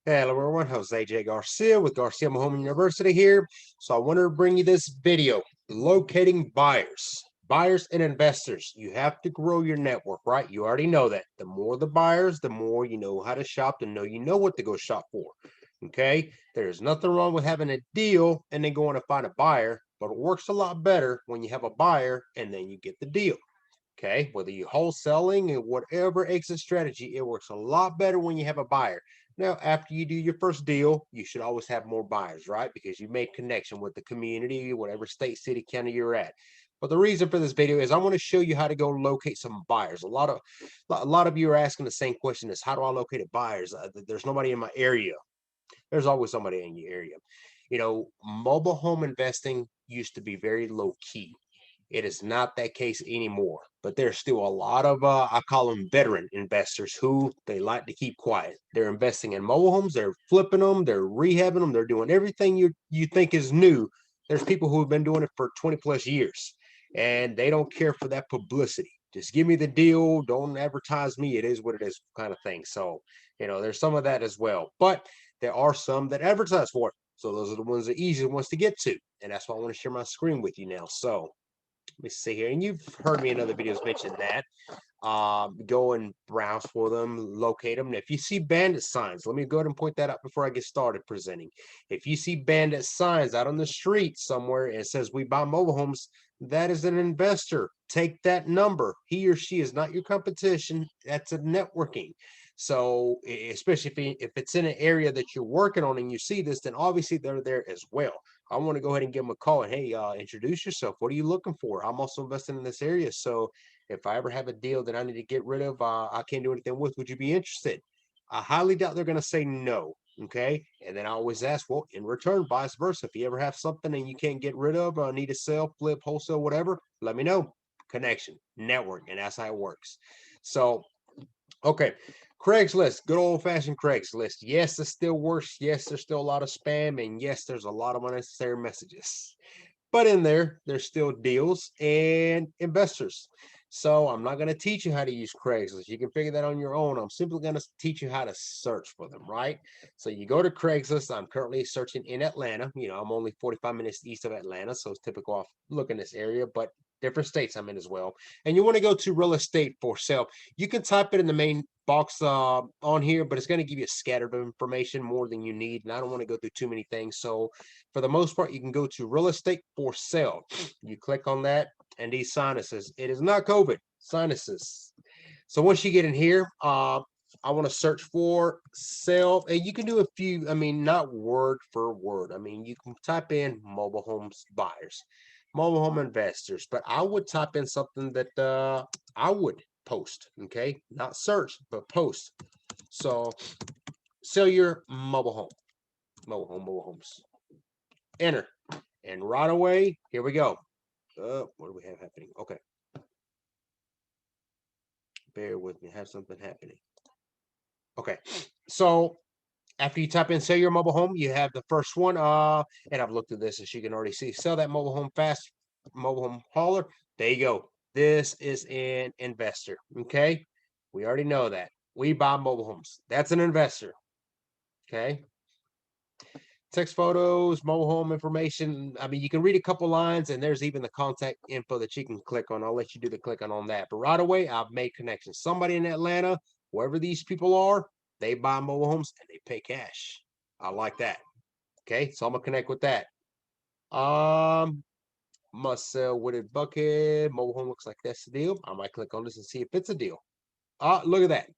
Hello everyone, Jose J. Garcia with Garcia Home University here. So I wanted to bring you this video, locating buyers. Buyers and investors. You have to grow your network, right? You already know that. The more the buyers, the more you know how to shop, the know you know what to go shop for. Okay? There's nothing wrong with having a deal and then going to find a buyer, but it works a lot better when you have a buyer and then you get the deal. Okay, whether you're wholesaling and whatever exit strategy, it works a lot better when you have a buyer. Now, after you do your first deal, you should always have more buyers, right? Because you made connection with the community, whatever state, city, county you're at. But the reason for this video is I want to show you how to go locate some buyers. A lot of you are asking the same question: is how do I locate a buyers? There's nobody in my area. There's always somebody in your area. Mobile home investing used to be very low key. It is not that case anymore, but there's still a lot of I call them veteran investors who they like to keep quiet. They're investing in mobile homes, they're flipping them, they're rehabbing them, they're doing everything you think is new. There's people who have been doing it for 20 plus years, and they don't care for that publicity. Just give me the deal, don't advertise me. It is what it is, kind of thing. So, there's some of that as well, but there are some that advertise for it. So those are the ones, the easiest ones to get to, and that's why I want to share my screen with you now. So let me see here, and you've heard me in other videos mention that. Go and browse for them, locate them. And if you see bandit signs, let me go ahead and point that out before I get started presenting. If you see bandit signs out on the street somewhere and it says we buy mobile homes, that is an investor. Take that number. He or she is not your competition. That's a networking. So especially if it's in an area that you're working on and you see this, then obviously they're there as well. I want to go ahead and give them a call and, hey, introduce yourself. What are you looking for? I'm also investing in this area. So if I ever have a deal that I need to get rid of, I can't do anything with, would you be interested? I highly doubt they're going to say no. Okay. And then I always ask, well, in return, vice versa. If you ever have something and you can't get rid of, need to sell, flip, wholesale, whatever, let me know. Connection, network, and that's how it works. So, okay. Craigslist, good old fashioned Craigslist. Yes, it still works. Yes, there's still a lot of spam. And yes, there's a lot of unnecessary messages. But in there, there's still deals and investors. So I'm not going to teach you how to use Craigslist. You can figure that on your own. I'm simply going to teach you how to search for them, right? So you go to Craigslist. I'm currently searching in Atlanta. I'm only 45 minutes east of Atlanta, so it's typical off look in this area, but different states I'm in as well. And you want to go to real estate for sale. You can type it in the main box on here, but it's going to give you a scattered of information more than you need. And I don't want to go through too many things. So for the most part, you can go to real estate for sale. You click on that, and these sinuses. It is not COVID, sinuses. So once you get in here, I want to search for sale, and you can do a few. I mean, not word for word. I mean, you can type in mobile homes buyers, mobile home investors, but I would type in something that I would post. Okay, not search, but post. So sell your mobile homes. Enter. And right away, here we go. What do we have happening? Okay, bear with me. I have something happening. Okay, so after you type in sell your mobile home, you have the first one. And I've looked at this, as you can already see. Sell that mobile home fast, mobile home hauler. There you go. This is an investor. Okay, we already know that. We buy mobile homes. That's an investor. Okay. Text photos, mobile home information. I mean, you can read a couple lines, and there's even the contact info that you can click on. I'll let you do the clicking on that. But right away, I've made connections. Somebody in Atlanta, wherever these people are, they buy mobile homes and they pay cash. I like that. Okay, so I'm gonna connect with that. Um, must sell wooded bucket. Mobile home looks like that's the deal. I might click on this and see if it's a deal. Look at that.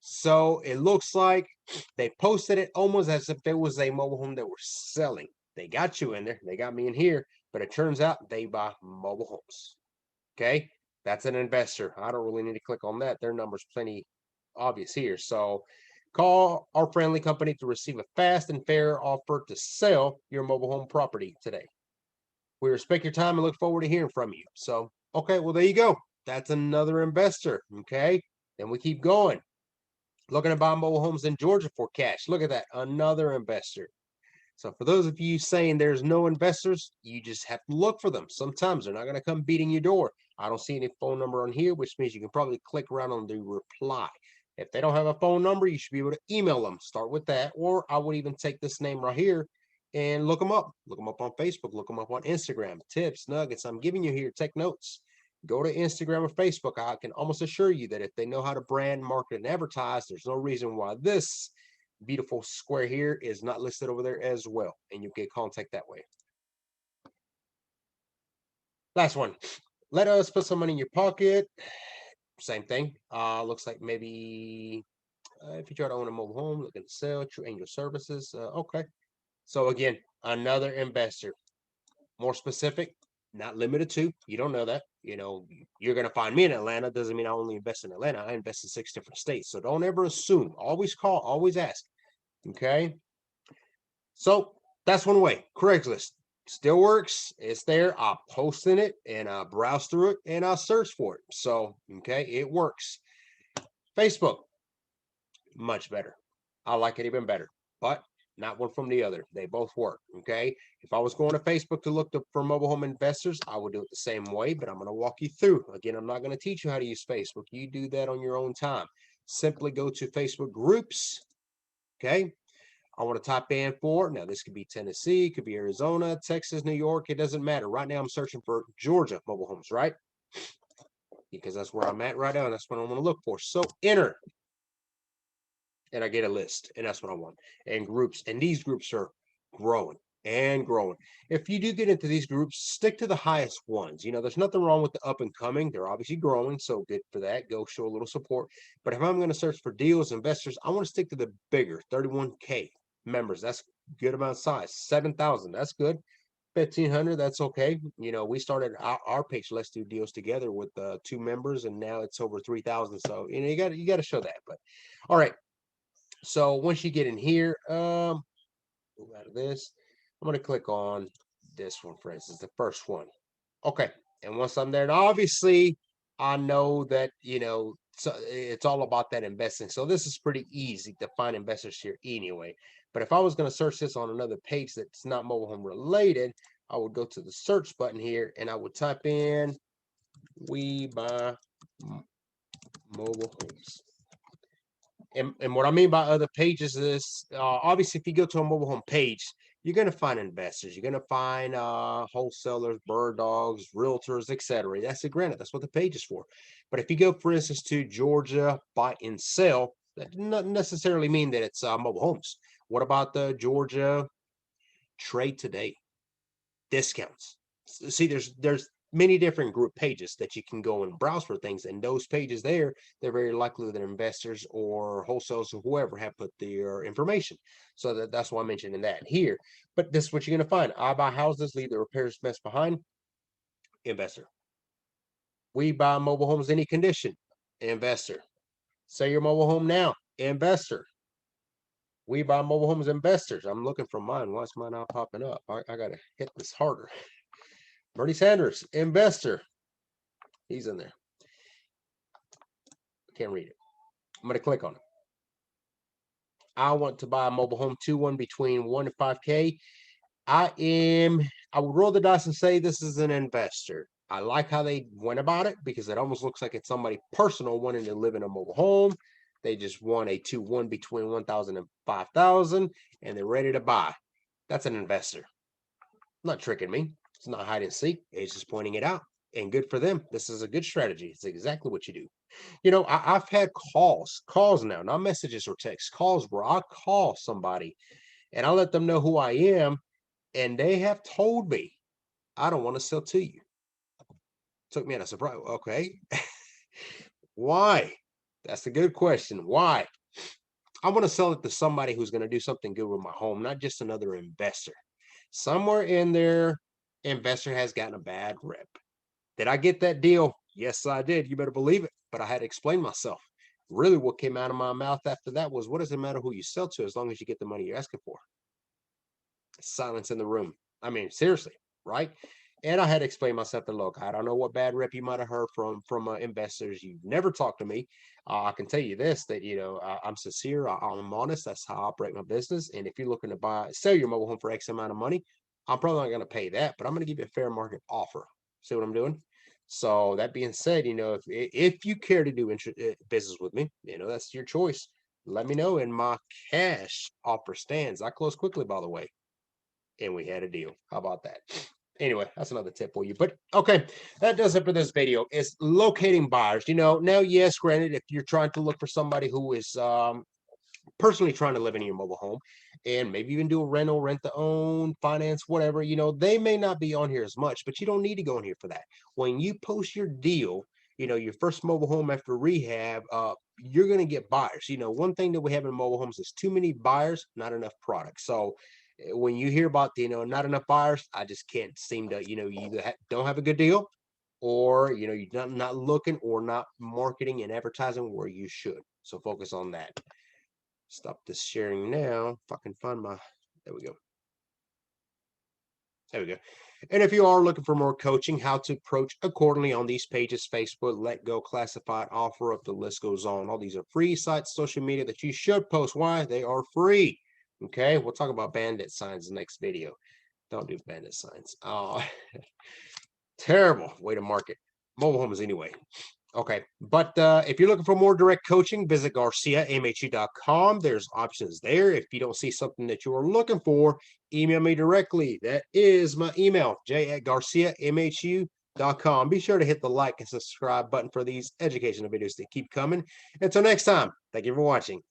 So it looks like they posted it almost as if it was a mobile home that were selling. They got you in there. They got me in here, but it turns out they buy mobile homes. Okay. That's an investor. I don't really need to click on that. Their number's plenty obvious here. So call our friendly company to receive a fast and fair offer to sell your mobile home property today. We respect your time and look forward to hearing from you. So, okay, well, there you go. That's another investor. Okay. Then we keep going. Looking to buy mobile homes in Georgia for cash. Look at that. Another investor. So for those of you saying there's no investors, you just have to look for them. Sometimes they're not going to come beating your door. I don't see any phone number on here, which means you can probably click around on the reply. If they don't have a phone number, you should be able to email them. Start with that. Or I would even take this name right here and look them up. Look them up on Facebook. Look them up on Instagram. Tips, nuggets I'm giving you here. Take notes. Go to Instagram or Facebook. I can almost assure you that if they know how to brand, market, and advertise, there's no reason why this beautiful square here is not listed over there as well. And you get contact that way. Last one. Let us put some money in your pocket. Same thing. Looks like maybe if you try to own a mobile home, looking to sell, true angel services. Okay. So again, another investor. More specific, not limited to. You don't know that. You know, you're going to find me in Atlanta. Doesn't mean I only invest in Atlanta. I invest in 6 different states. So don't ever assume. Always call. Always ask. Okay. So that's one way. Craigslist still works. It's there. I'll post in it and I'll browse through it and I'll search for it. So, okay, it works. Facebook, much better. I like it even better, but not one from the other. They both work. Okay. If I was going to Facebook to look for mobile home investors, I would do it the same way, but I'm going to walk you through. Again, I'm not going to teach you how to use Facebook. You do that on your own time. Simply go to Facebook groups. Okay. I want to type in for, now this could be Tennessee, could be Arizona, Texas, New York. It doesn't matter. Right now I'm searching for Georgia mobile homes, right? Because that's where I'm at right now. And that's what I want to look for. So enter. And I get a list. And that's what I want. And groups. And these groups are growing and growing. If you do get into these groups, stick to the highest ones. You know, there's nothing wrong with the up and coming. They're obviously growing. So good for that. Go show a little support. But if I'm going to search for deals, investors, I want to stick to the bigger 31K members. That's good amount of size. 7,000. That's good. 1,500. That's okay. You know, we started our page. Let's do deals together with 2 members, and now it's over 3,000. So you know, you got to show that. But all right. So once you get in here, move out of this. I'm going to click on this one, for instance, the first one. Okay. And once I'm there, and obviously I know that, you know, so it's all about that investing. So this is pretty easy to find investors here anyway. But if I was going to search this on another page that's not mobile home related, I would go to the search button here and I would type in we buy mobile homes. And what I mean by other pages is obviously if you go to a mobile home page, you're going to find investors, you're going to find wholesalers, bird dogs, realtors, etc. That's a granted, that's what the page is for. But if you go, for instance, to Georgia buy and sell, that doesn't necessarily mean that it's mobile homes. What about the Georgia trade today? Discounts. See, there's many different group pages that you can go and browse for things, and those pages there, they're very likely that investors or wholesalers or whoever have put their information. So that's why I'm mentioning that here. But this is what you're going to find. I buy houses, leave the repairs mess behind. Investor. We buy mobile homes any condition. Investor. Sell your mobile home now. Investor. We buy mobile homes. Investors. I'm looking for mine. Why is mine not popping up? I gotta hit this harder. Bernie Sanders, investor. He's in there. Can't read it. I'm going to click on it. I want to buy a mobile home 2-1 between 1 and 5K. I would roll the dice and say this is an investor. I like how they went about it because it almost looks like it's somebody personal wanting to live in a mobile home. They just want a 2-1 between 1,000 and 5,000 and they're ready to buy. That's an investor. Not tricking me. It's not hide and seek. It's just pointing it out. And good for them. This is a good strategy. It's exactly what you do. You know, I've had calls now, not messages or texts, calls where I call somebody and I let them know who I am. And they have told me, I don't want to sell to you. Took me at a surprise. Okay. Why? That's a good question. Why? I want to sell it to somebody who's going to do something good with my home, not just another investor. Somewhere in there, investor has gotten a bad rep. Did I get that deal? Yes, I did. You better believe it. But I had to explain myself. Really, what came out of my mouth after that was, what does it matter who you sell to as long as you get the money you're asking for? Silence in the room. I mean, seriously, right? And I had to explain myself to look, I don't know what bad rep you might have heard from investors. You've never talked to me. I can tell you this, that, you know, I'm sincere. I'm honest. That's how I operate my business. And if you're looking to sell your mobile home for X amount of money, I'm probably not going to pay that, but I'm going to give you a fair market offer. See what I'm doing? So that being said, if you care to do business with me, that's your choice. Let me know, and my cash offer stands. I close quickly, by the way, and we had a deal. How about that? Anyway, that's another tip for you. But okay, that does it for this video. It's locating buyers. Now, yes, granted, if you're trying to look for somebody who is personally trying to live in your mobile home and maybe even do a rental, rent to own, finance, whatever, they may not be on here as much, but you don't need to go in here for that. When you post your deal, your first mobile home after rehab, you're going to get buyers. One thing that we have in mobile homes is too many buyers, not enough product. So when you hear about not enough buyers, I just can't seem to, you either don't have a good deal, or you're not looking or not marketing and advertising where you should. So focus on that. Stop this sharing now. If I can find my, there we go. There we go. And if you are looking for more coaching, how to approach accordingly on these pages, Facebook, Let Go, Classified, Offer Up, the list goes on. All these are free sites, social media that you should post. Why? They are free. Okay, we'll talk about bandit signs in the next video. Don't do bandit signs. Terrible way to market mobile homes anyway. Okay, but if you're looking for more direct coaching, visit GarciaMHU.com. There's options there. If you don't see something that you are looking for, email me directly. That is my email, j@GarciaMHU.com. Be sure to hit the like and subscribe button for these educational videos that keep coming. Until next time, thank you for watching.